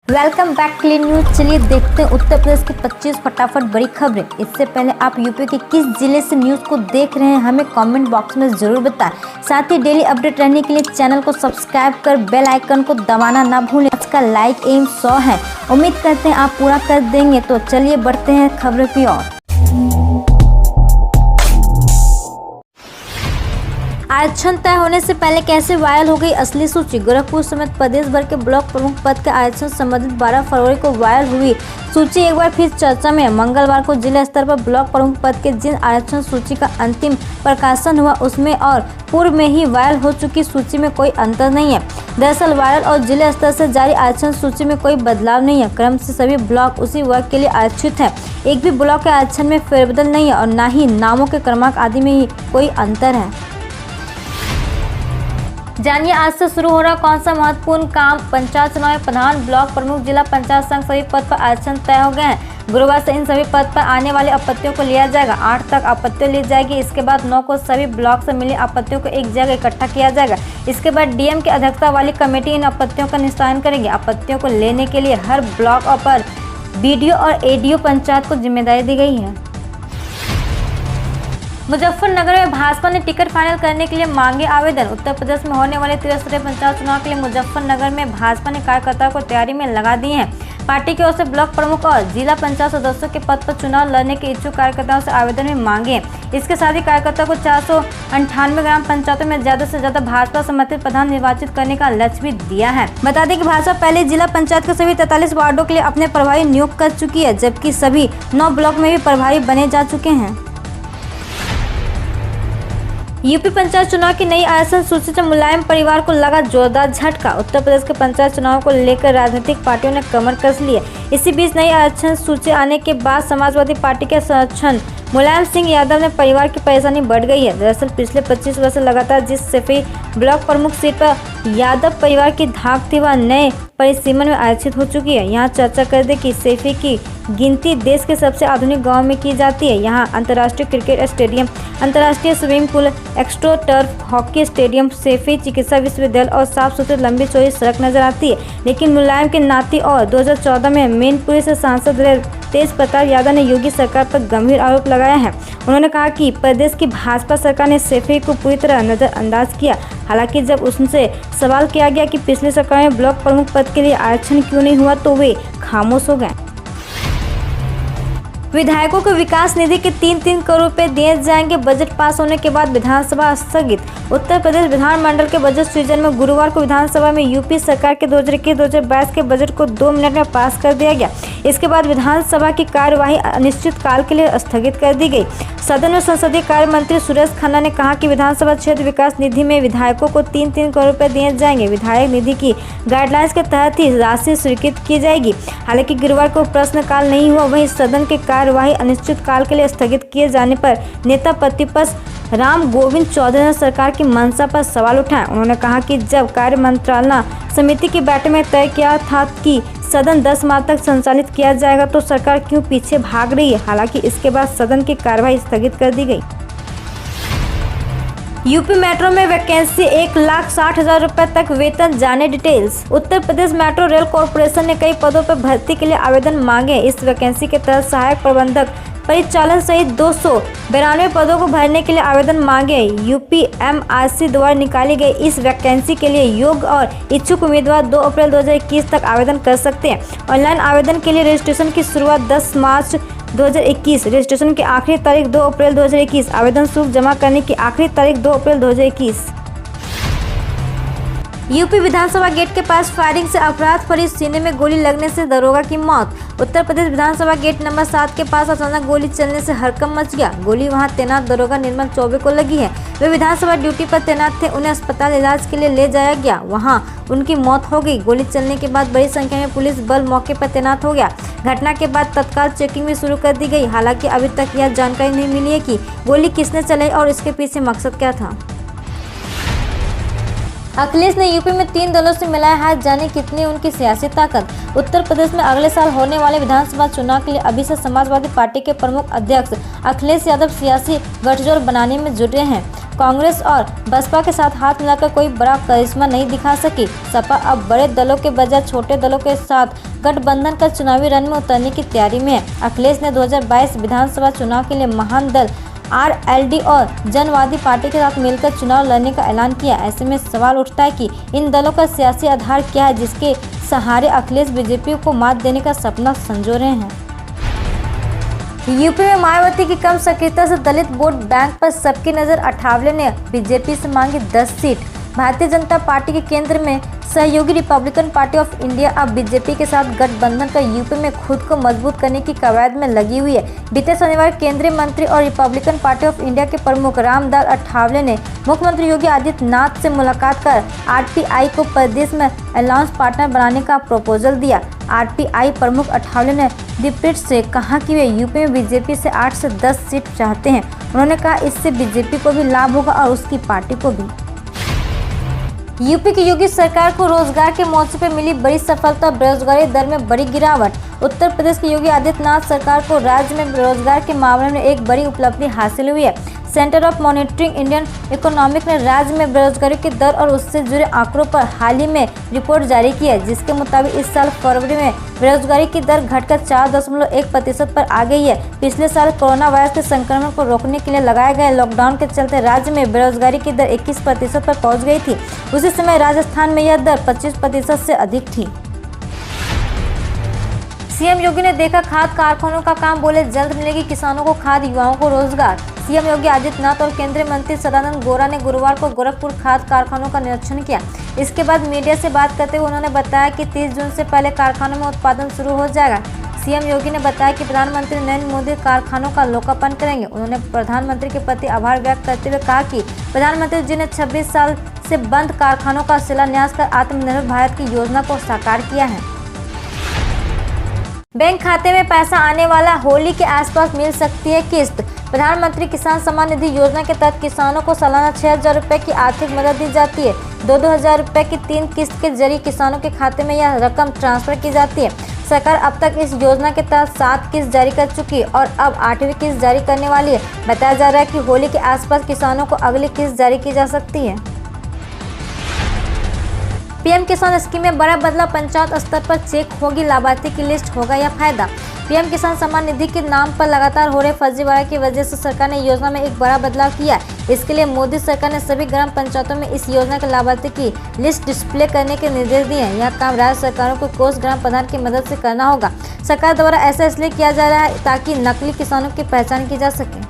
Welcome back clean news. चलिए देखते हैं उत्तर प्रदेश की 25 फटाफट बड़ी खबरें। इससे पहले आप यूपी के किस जिले से न्यूज को देख रहे हैं हमें कमेंट बॉक्स में जरूर बताएं। साथ ही डेली अपडेट रहने के लिए चैनल को सब्सक्राइब कर बेल आइकन को दबाना ना भूलें। आज का लाइक एम 100 है, उम्मीद करते हैं आप पूरा कर देंगे। तो चलिए बढ़ते हैं खबरों की ओर। आरक्षण तय होने से पहले कैसे वायरल हो गई असली सूची। गोरखपुर समेत प्रदेश भर के ब्लॉक प्रमुख पद के आरक्षण संबंधित 12 फरवरी को वायरल हुई सूची एक बार फिर चर्चा में। मंगलवार को जिला स्तर पर ब्लॉक प्रमुख पद के जिन आरक्षण सूची का अंतिम प्रकाशन हुआ उसमें और पूर्व में ही वायरल हो चुकी सूची में कोई अंतर नहीं है। दरअसल वायरल और जिला स्तर से जारी आरक्षण सूची में कोई बदलाव नहीं है। क्रम से सभी ब्लॉक उसी वर्ग के लिए आरक्षित है। एक भी ब्लॉक के आरक्षण में फेरबदल नहीं है और न ही नामों के क्रमांक आदि में ही कोई अंतर है। जानिए आज से शुरू हो रहा कौन सा महत्वपूर्ण काम। पंचायत चुनाव में प्रधान, ब्लॉक प्रमुख, जिला पंचायत संघ सभी पद पर आरक्षण तय हो गए हैं। गुरुवार से इन सभी पद पर आने वाले आपत्तियों को लिया जाएगा। 8 तक आपत्तियां ली जाएगी। इसके बाद 9 को सभी ब्लॉक से मिली आपत्तियों को एक जगह इकट्ठा किया जाएगा। इसके बाद डीएम की अध्यक्षता वाली कमेटी इन आपत्तियों का निस्तारण करेगी। आपत्तियों को लेने के लिए हर ब्लॉक पर बीडीओ और एडीओ पंचायत को जिम्मेदारी दी गई है। मुजफ्फरनगर में भाजपा ने टिकट फाइनल करने के लिए मांगे आवेदन। उत्तर प्रदेश में होने वाले त्रिस्तरीय पंचायत चुनाव के लिए मुजफ्फरनगर में भाजपा ने कार्यकर्ताओं को तैयारी में लगा दी है। पार्टी की ओर से ब्लॉक प्रमुख और जिला पंचायत सदस्यों के पद पर चुनाव लड़ने के इच्छुक कार्यकर्ताओं से आवेदन में मांगे हैं। इसके साथ ही कार्यकर्ताओं को 498 ग्राम पंचायतों में ज्यादा से ज्यादा भाजपा समर्थित प्रधान निर्वाचित करने का लक्ष्य भी दिया है। बता दें कि भाजपा पहले जिला पंचायत के सभी 43 वार्डों के लिए अपने प्रभारी नियुक्त कर चुकी है, जबकि सभी 9 ब्लॉक में भी प्रभारी बने जा चुके हैं। यूपी पंचायत चुनाव की नई आरक्षण सूची से मुलायम परिवार को लगा जोरदार झटका। उत्तर प्रदेश के पंचायत चुनाव को लेकर राजनीतिक पार्टियों ने कमर कस ली है। इसी बीच नई आरक्षण सूची आने के बाद समाजवादी पार्टी के संरक्षण मुलायम सिंह यादव ने परिवार की परेशानी बढ़ गई है। दरअसल पिछले 25 वर्ष से लगातार जिस सैफी ब्लॉक प्रमुख सीट पर यादव परिवार की धाक थी वह नए परिसीमन में आरक्षित हो चुकी है। यहाँ चर्चा कर दे कि सैफी की गिनती देश के सबसे आधुनिक गांव में की जाती है। यहाँ अंतर्राष्ट्रीय क्रिकेट स्टेडियम, अंतर्राष्ट्रीय swimming pool, astroturf hockey stadium, Saifai चिकित्सा विश्वविद्यालय और साफ सुथरी लंबी चौड़ी सड़क नजर आती है। लेकिन मुलायम के नाती और 2014 में मैनपुरी से सांसद रहे तेज प्रताप यादव ने योगी सरकार पर गंभीर आरोप लगाया है। उन्होंने कहा कि प्रदेश की भाजपा सरकार ने सैफी को पूरी तरह नजरअंदाज किया। हालांकि जब उनसे सवाल किया गया कि पिछली सरकार में ब्लॉक प्रमुख पद के लिए आरक्षण क्यों नहीं हुआ तो वे खामोश हो गए। विधायकों को विकास निधि के 3-3 करोड़ रुपए दिए जाएंगे। बजट पास होने के बाद विधानसभा स्थगित। उत्तर प्रदेश विधानमंडल के बजट सृजन में गुरुवार को विधानसभा में यूपी सरकार के 2021-2022 के बजट को 2 मिनट में पास कर दिया गया। इसके बाद विधानसभा की कार्यवाही अनिश्चित काल के लिए स्थगित कर दी गई। सदन में संसदीय कार्य मंत्री सुरेश खन्ना ने कहा कि विधानसभा क्षेत्र विकास निधि में विधायकों को 3-3 करोड़ रुपए दिए जाएंगे। विधायक निधि की गाइडलाइंस के तहत ही राशि स्वीकृत की जाएगी। हालांकि गुरुवार को प्रश्नकाल नहीं हुआ, वहीं सदन के कार्यवाही अनिश्चित काल के लिए स्थगित किए जाने पर नेता प्रतिपक्ष राम गोविंद चौधरी ने सरकार की मंशा पर सवाल उठाए। उन्होंने कहा कि जब कार्य मंत्रणा समिति की बैठक में तय किया था कि सदन 10 मार्च तक संचालित किया जाएगा तो सरकार क्यों पीछे भाग रही है। हालांकि इसके बाद सदन की कार्यवाही स्थगित कर दी गई। यूपी मेट्रो में वैकेंसी 1,60,000 रुपए तक वेतन, जाने details. Uttar Pradesh metro rail corporation ने कई पदों पर भर्ती के लिए आवेदन मांगे। इस वैकेंसी के तहत सहायक प्रबंधक परिचालन सहित 292 पदों को भरने के लिए आवेदन मांगे। यूपीएमआरसी द्वारा निकाली गई इस वैकेंसी के लिए योग्य और इच्छुक उम्मीदवार 2 अप्रैल 2021 तक आवेदन कर सकते हैं। ऑनलाइन आवेदन के लिए रजिस्ट्रेशन की शुरुआत 10 मार्च 2021। रजिस्ट्रेशन की आखिरी तारीख 2 अप्रैल 2021। आवेदन शुल्क जमा करने की आखिरी तारीख 2 अप्रैल 2021। यूपी विधानसभा गेट के पास फायरिंग से अपराध फरीद, सीने में गोली लगने से दरोगा की मौत। उत्तर प्रदेश विधानसभा गेट नंबर 7 के पास अचानक गोली चलने से हड़कंप मच गया। गोली वहां तैनात दरोगा निर्मल चौबे को लगी है। वे विधानसभा ड्यूटी पर तैनात थे। उन्हें अस्पताल इलाज के लिए ले जाया गया, वहां उनकी मौत हो गई। गोली चलने के बाद बड़ी संख्या में पुलिस बल मौके पर तैनात हो गया। घटना के बाद तत्काल चेकिंग भी शुरू कर दी गई। हालांकि अभी तक यह जानकारी नहीं मिली है कि गोली किसने चलाई और इसके पीछे मकसद क्या था। अखिलेश ने यूपी में 3 दलों से मिलाया हाथ, जाने कितनी उनकी सियासी ताकत। उत्तर प्रदेश में अगले साल होने वाले विधानसभा चुनाव के लिए अभी से समाजवादी पार्टी के प्रमुख अध्यक्ष अखिलेश यादव सियासी गठजोड़ बनाने में जुटे हैं। कांग्रेस और बसपा के साथ हाथ मिलाकर कोई बड़ा करिश्मा नहीं दिखा सकी। सपा अब बड़े दलों के बजाय छोटे दलों के साथ गठबंधन कर चुनावी रण में उतरने की तैयारी में है। अखिलेश ने 2022 विधानसभा चुनाव के लिए महान दल आरएलडी और जनवादी पार्टी के साथ मिलकर चुनाव लड़ने का ऐलान किया। ऐसे में सवाल उठता है कि इन दलों का सियासी आधार क्या है, जिसके सहारे अखिलेश बीजेपी को मात देने का सपना संजो रहे हैं। यूपी में मायावती की कम सक्रियता से दलित वोट बैंक पर सबकी नजर। अठावले ने बीजेपी से मांगी 10 सीट। भारतीय जनता पार्टी के केंद्र में सहयोगी रिपब्लिकन पार्टी ऑफ इंडिया अब बीजेपी के साथ गठबंधन कर यूपी में खुद को मजबूत करने की कवायद में लगी हुई है। बीते शनिवार केंद्रीय मंत्री और रिपब्लिकन पार्टी ऑफ इंडिया के प्रमुख रामदास अठावले ने मुख्यमंत्री योगी आदित्यनाथ से मुलाकात कर आरपीआई को प्रदेश में अलायंस पार्टनर बनाने का प्रपोजल दिया। आरपीआई प्रमुख अठावले ने दीपीट से कहा कि वे यूपी में बीजेपी से 8 से 10 सीट चाहते हैं। उन्होंने कहा इससे बीजेपी को भी लाभ होगा और उसकी पार्टी को भी। यूपी की योगी सरकार को रोजगार के मोर्चे पर मिली बड़ी सफलता, बेरोजगारी दर में बड़ी गिरावट। उत्तर प्रदेश की योगी आदित्यनाथ सरकार को राज्य में रोजगार के मामले में एक बड़ी उपलब्धि हासिल हुई है। Centre of monitoring Indian economic ने राज्य में बेरोजगारी की दर और उससे जुड़े आंकड़ों पर हाल ही में रिपोर्ट जारी की है, जिसके मुताबिक इस साल फरवरी में बेरोजगारी की दर घटकर 4.1% पर आ गई है। पिछले साल कोरोना वायरस के संक्रमण को रोकने के लिए लगाए गए लॉकडाउन के चलते राज्य में बेरोजगारी की दर 21% पर पहुंच गई थी। उसी समय राजस्थान में यह दर 25% से अधिक थी। सीएम योगी ने देखा खाद कारखानों का काम, बोले जल्द मिलेगी किसानों को खाद, युवाओं को रोजगार। सीएम योगी आदित्यनाथ और केंद्रीय मंत्री सदानंद गौड़ा ने गुरुवार को गोरखपुर खाद कारखानों का निरीक्षण किया। इसके बाद मीडिया से बात करते हुए उन्होंने बताया कि 30 जून से पहले कारखानों में उत्पादन शुरू हो जाएगा। सीएम योगी ने बताया कि प्रधानमंत्री नरेंद्र मोदी कारखानों का लोकार्पण करेंगे। उन्होंने प्रधानमंत्री के प्रति आभार व्यक्त करते हुए कहा कि प्रधानमंत्री जी ने 26 साल से बंद कारखानों का शिलान्यास कर आत्मनिर्भर भारत की योजना को साकार किया है। बैंक खाते में पैसा आने वाला, होली के आसपास मिल सकती है किस्त। प्रधानमंत्री किसान सम्मान निधि योजना के तहत किसानों को सालाना 6,000 रुपए की आर्थिक मदद दी जाती है। 2-2 हज़ार रुपए की 3 किस्त के जरिए किसानों के खाते में यह रकम ट्रांसफर की जाती है। सरकार अब तक इस योजना के तहत 7 किस्त जारी कर चुकी है और अब 8वीं किस्त जारी करने वाली है। बताया जा रहा है कि होली के आसपास किसानों को अगली किस्त जारी की जा सकती है। पीएम किसान स्कीम में बड़ा बदलाव, पंचायत स्तर पर चेक होगी लाभार्थी की लिस्ट, होगा यह फायदा। पीएम किसान सम्मान निधि के नाम पर लगातार हो रहे फर्जीवाड़े की वजह से सरकार ने योजना में एक बड़ा बदलाव किया है। इसके लिए मोदी सरकार ने सभी ग्राम पंचायतों में इस योजना के लाभार्थी की लिस्ट डिस्प्ले करने के निर्देश दिए हैं। यह काम राज्य सरकारों को कोष ग्राम प्रधान की मदद से करना होगा। सरकार द्वारा ऐसा इसलिए किया जा रहा है ताकि नकली किसानों की पहचान की जा सके।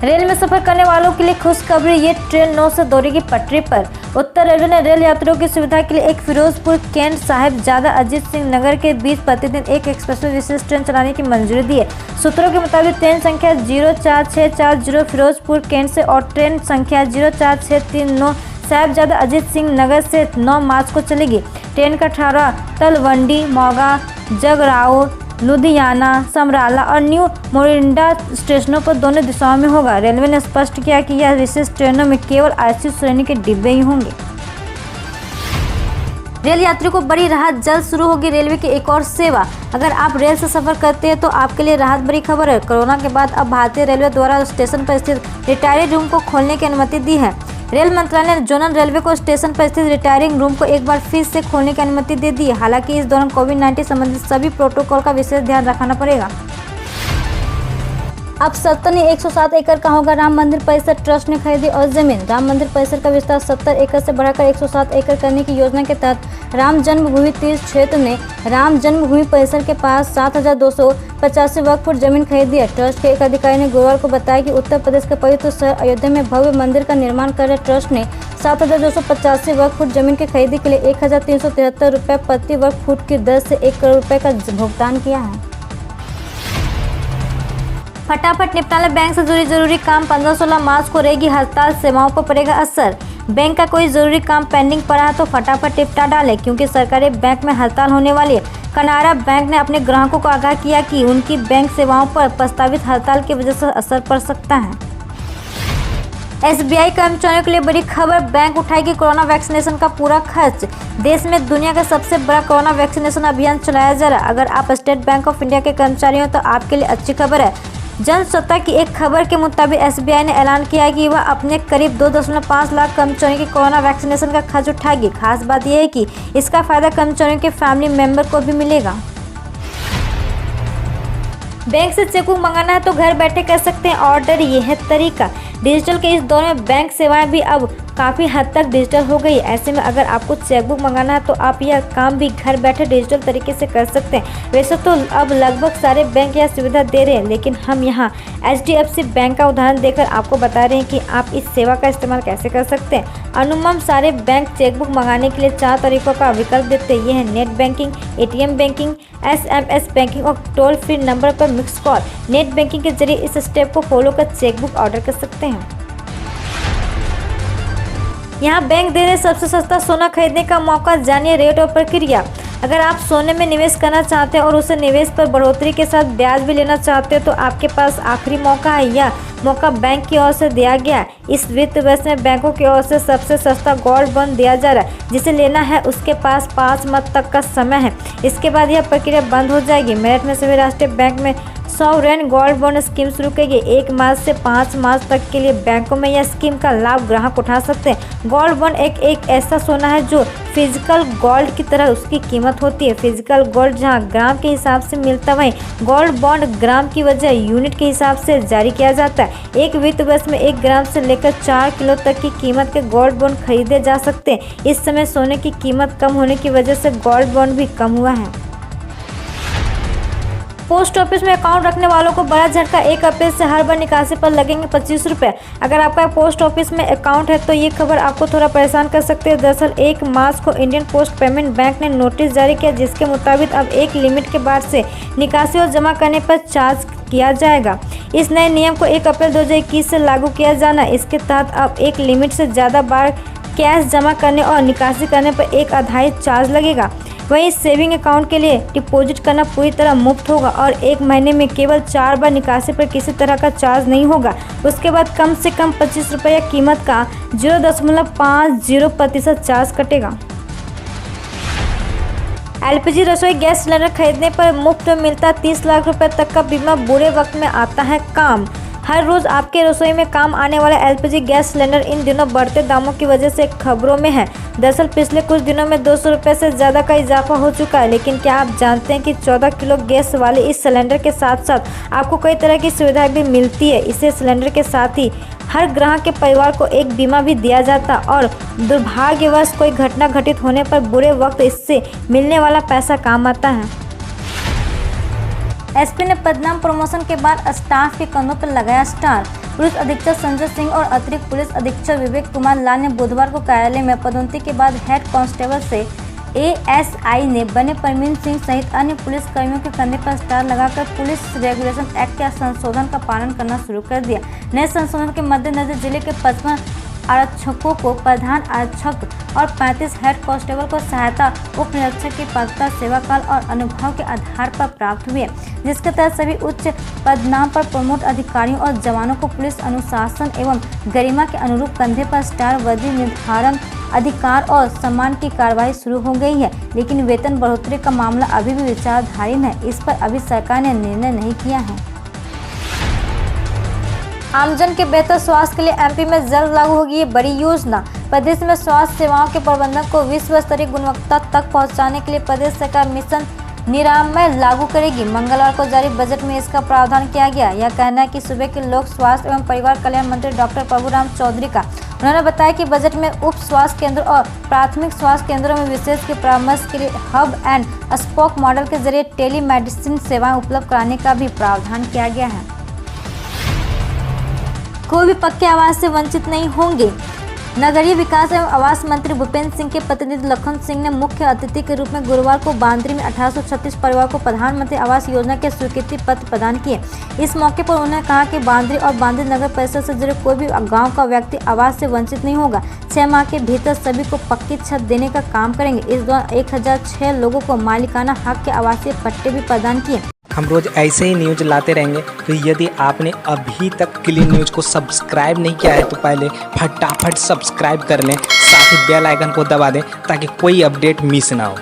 रेल में सफर करने वालों के लिए खुशखबरी, ये ट्रेन 9 से दौड़ेगी पटरी पर। उत्तर रेलवे ने रेल यात्रियों की सुविधा के लिए एक फिरोजपुर कैंट साहिबजादा अजीत सिंह नगर के बीच प्रतिदिन एक एक्सप्रेस विशेष ट्रेन चलाने की मंजूरी दी है। सूत्रों के मुताबिक ट्रेन संख्या 04640 फिरोजपुर कैंट से और ट्रेन संख्या 04639 साहिबजादा अजीत सिंह नगर से 9 मार्च को चलेगी। ट्रेन का ठहराव तलवंडी, मोगा, जगराओं, लुधियाना, समराला और न्यू मोरिंडा स्टेशनों पर दोनों दिशाओं में होगा। रेलवे ने स्पष्ट किया कि यह विशेष ट्रेनों में केवल आईसीयू श्रेणी के डिब्बे ही होंगे। रेल यात्रियों को बड़ी राहत, जल्द शुरू होगी रेलवे की एक और सेवा। अगर आप रेल से सफर करते हैं तो आपके लिए राहत भरी खबर है। कोरोना के बाद अब भारतीय रेलवे द्वारा स्टेशन पर स्थित रिटायरिंग रूम को खोलने की अनुमति दी है। रेल मंत्रालय ने जोनल रेलवे को स्टेशन पर स्थित रिटायरिंग रूम को एक बार फिर से खोलने की अनुमति दे दी है। हालांकि इस दौरान कोविड-19 संबंधित सभी प्रोटोकॉल का विशेष ध्यान रखना पड़ेगा। अब 107 एकड़ का होगा राम मंदिर परिसर, ट्रस्ट ने खरीदी और जमीन। राम मंदिर परिसर का विस्तार 70 एकड़ से बढ़ाकर 107 एकड़ करने की योजना के तहत राम जन्मभूमि तीर्थ क्षेत्र ने राम जन्मभूमि परिसर के पास 7,285 वर्ग फुट जमीन खरीदी है। ट्रस्ट के एक अधिकारी ने गुरुवार को बताया कि उत्तर प्रदेश के पवित्र शहर अयोध्या में भव्य मंदिर का निर्माण कर रहे ट्रस्ट ने 7,285 वर्ग फुट जमीन की खरीदी के लिए 1,373 रुपये प्रति वर्ग फुट की दर से 1 करोड़ रुपए का भुगतान किया है। फटाफट निपटाले बैंक से जुड़ी जरूरी काम, 15-16 मार्च को रहेगी हड़ताल, सेवाओं पर पड़ेगा असर। बैंक का कोई जरूरी काम पेंडिंग पड़ा है तो फटाफट निपटा डालें, क्योंकि सरकारी बैंक में हड़ताल होने वाली है। कनारा बैंक ने अपने ग्राहकों को आगाह किया कि उनकी बैंक सेवाओं पर प्रस्तावित हड़ताल की वजह से असर पड़ सकता है। SBI कर्मचारियों के लिए बड़ी खबर, बैंक उठाएगी कोरोना वैक्सीनेशन का पूरा खर्च। देश में दुनिया का सबसे बड़ा कोरोना वैक्सीनेशन अभियान चलाया जा रहा है। अगर आप स्टेट बैंक ऑफ इंडिया के कर्मचारी हो तो आपके लिए अच्छी खबर है। जनसत्ता की एक खबर के मुताबिक SBI ने ऐलान किया है कि वह अपने करीब 2.5 लाख कर्मचारियों की कोरोना वैक्सीनेशन का खर्च उठाएगी। खास बात यह है कि इसका फायदा कर्मचारियों के फैमिली मेंबर को भी मिलेगा। बैंक से चेकबुक मंगाना है तो घर बैठे कर सकते हैं ऑर्डर। यह है तरीका। डिजिटल के इस दौर में बैंक सेवाएं भी अब काफ़ी हद तक डिजिटल हो गई है। ऐसे में अगर आपको चेकबुक मंगाना है तो आप यह काम भी घर बैठे डिजिटल तरीके से कर सकते हैं। वैसे तो अब लगभग सारे बैंक यह सुविधा दे रहे हैं, लेकिन हम यहाँ HDFC बैंक का उदाहरण देकर आपको बता रहे हैं कि आप इस सेवा का इस्तेमाल कैसे कर सकते हैं। अनुमान सारे बैंक चेकबुक मंगाने के लिए 4 तरीकों का विकल्प देते हैं। ये है net banking, ATM banking, SMS banking और टोल फ्री नंबर पर मिस्ड कॉल। नेट बैंकिंग के जरिए इस स्टेप को फॉलो कर चेकबुक ऑर्डर कर सकते हैं। यहाँ बैंक दे रहे सबसे सस्ता सोना खरीदने का मौका। जानिए रेट और प्रक्रिया। अगर आप सोने में निवेश करना चाहते हैं और उसे निवेश पर बढ़ोतरी के साथ ब्याज भी लेना चाहते हैं तो आपके पास आखिरी मौका है। यह मौका बैंक की ओर से दिया गया है। इस वित्त वर्ष में बैंकों की ओर से सबसे सस्ता गोल्ड बॉन्ड दिया जा रहा है। जिसे लेना है उसके पास 5 माह तक का समय है। इसके बाद यह प्रक्रिया बंद हो जाएगी। मेरठ में सभी राष्ट्रीय बैंक में सॉवरेन गोल्ड बॉन्ड स्कीम शुरू की गई। 1 मार्च से 5 मार्च तक के लिए बैंकों में यह स्कीम का लाभ ग्राहक उठा सकते हैं। गोल्ड बॉन्ड एक ऐसा सोना है जो फिजिकल गोल्ड की तरह उसकी कीमत होती है। फिजिकल गोल्ड जहां ग्राम के हिसाब से मिलता है, वहीं गोल्ड बॉन्ड ग्राम की वजह यूनिट के हिसाब से जारी किया जाता है। एक वित्त वर्ष में 1 ग्राम से लेकर 4 किलो तक की कीमत के गोल्ड बॉन्ड खरीदे जा सकते हैं। इस समय सोने की कीमत कम होने की वजह से गोल्ड बॉन्ड भी कम हुआ है। पोस्ट ऑफिस में अकाउंट रखने वालों को बड़ा झटका। 1 अप्रैल से हर बार निकासी पर लगेंगे 25 रुपये। अगर आपका पोस्ट ऑफिस में अकाउंट है तो ये खबर आपको थोड़ा परेशान कर सकती है। दरअसल 1 मार्च को इंडियन पोस्ट पेमेंट बैंक ने नोटिस जारी किया, जिसके मुताबिक अब एक लिमिट के बाद से निकासी और जमा करने पर चार्ज किया जाएगा। इस नए नियम को 1 अप्रैल 2021 से लागू किया जाना है। इसके तहत अब एक लिमिट से ज़्यादा बार कैश जमा करने और निकासी करने पर एक आधारित चार्ज लगेगा। वहीं सेविंग अकाउंट के लिए डिपॉजिट करना पूरी तरह मुफ्त होगा और 1 महीने में केवल 4 बार निकासी पर किसी तरह का चार्ज नहीं होगा। उसके बाद कम से कम 25 रुपये कीमत का 0.50% चार्ज कटेगा। LPG रसोई गैस सिलेंडर खरीदने पर मुफ्त में मिलता 30 लाख रुपए तक का बीमा। बुरे वक्त में आता है काम। हर रोज आपके रसोई में काम आने वाला LPG गैस सिलेंडर इन दिनों बढ़ते दामों की वजह से खबरों में है। दरअसल पिछले कुछ दिनों में 200 रुपये से ज़्यादा का इजाफा हो चुका है। लेकिन क्या आप जानते हैं कि 14 किलो गैस वाले इस सिलेंडर के साथ साथ आपको कई तरह की सुविधाएं भी मिलती है। इसे सिलेंडर के साथ ही हर ग्राहक के परिवार को एक बीमा भी दिया जाता और दुर्भाग्यवश कोई घटना घटित होने पर बुरे वक्त इससे मिलने वाला पैसा काम आता है। SP ने पदनाम प्रमोशन के बाद स्टाफ के कंधों पर लगाया स्टार। पुलिस अधीक्षक संजय सिंह और अतिरिक्त पुलिस अधीक्षक विवेक कुमार लाल ने बुधवार को कार्यालय में पदोन्नति के बाद हेड कांस्टेबल से ASI ने बने परमीन सिंह सहित अन्य पुलिस कर्मियों के कंधे पर स्टार लगाकर पुलिस रेगुलेशन एक्ट के संशोधन का पालन करना शुरू कर दिया। नए संशोधन के मद्देनजर जिले के 55 आरक्षकों को प्रधान आरक्षक और 35 हेड कांस्टेबल को सहायता उप निरीक्षक की पदता सेवाकाल और अनुभव के आधार पर प्राप्त हुई है, जिसके तहत सभी उच्च पदनाम पर प्रमोट अधिकारियों और जवानों को पुलिस अनुशासन एवं गरिमा के अनुरूप कंधे पर स्टार वर्दी निर्धारण अधिकार और सम्मान की कार्रवाई शुरू हो गई है। लेकिन वेतन बढ़ोतरी का मामला अभी भी विचाराधीन है। इस पर अभी सरकार ने निर्णय नहीं किया है। आमजन के बेहतर स्वास्थ्य के लिए MP में जल्द लागू होगी ये बड़ी योजना। प्रदेश में स्वास्थ्य सेवाओं के प्रबंधन को विश्व स्तरीय गुणवत्ता तक पहुंचाने के लिए प्रदेश सरकार मिशन निरामय लागू करेगी। मंगलवार को जारी बजट में इसका प्रावधान किया गया। यह कहना है कि सूबे के लोक स्वास्थ्य एवं परिवार कल्याण मंत्री डॉक्टर प्रभुराम चौधरी का। उन्होंने बताया कि बजट में उप स्वास्थ्य केंद्र और प्राथमिक स्वास्थ्य केंद्रों में विशेष के परामर्श के लिए हब एंड स्पोक मॉडल के जरिए टेलीमेडिसिन सेवाएं उपलब्ध कराने का भी प्रावधान किया गया है। कोई भी पक्के आवास से वंचित नहीं होंगे। नगरीय विकास एवं आवास मंत्री भूपेंद्र सिंह के प्रतिनिधि लखन सिंह ने मुख्य अतिथि के रूप में गुरुवार को बांद्री में 1836 परिवार को प्रधानमंत्री आवास योजना के स्वीकृति पत्र प्रदान किए। इस मौके पर उन्होंने कहा कि बांद्री और बांद्री नगर परिषद से जुड़े कोई भी गांव का व्यक्ति आवास से वंचित नहीं होगा। 6 माह के भीतर सभी को पक्की छत देने का काम करेंगे। इस दौरान 1006 लोगों को मालिकाना हक के आवासीय पट्टे भी प्रदान किए। हम रोज़ ऐसे ही न्यूज़ लाते रहेंगे। तो यदि आपने अभी तक क्लीन न्यूज़ को सब्सक्राइब नहीं किया है तो पहले फटाफट सब्सक्राइब कर लें, साथ ही बेल आइकन को दबा दें ताकि कोई अपडेट मिस ना हो।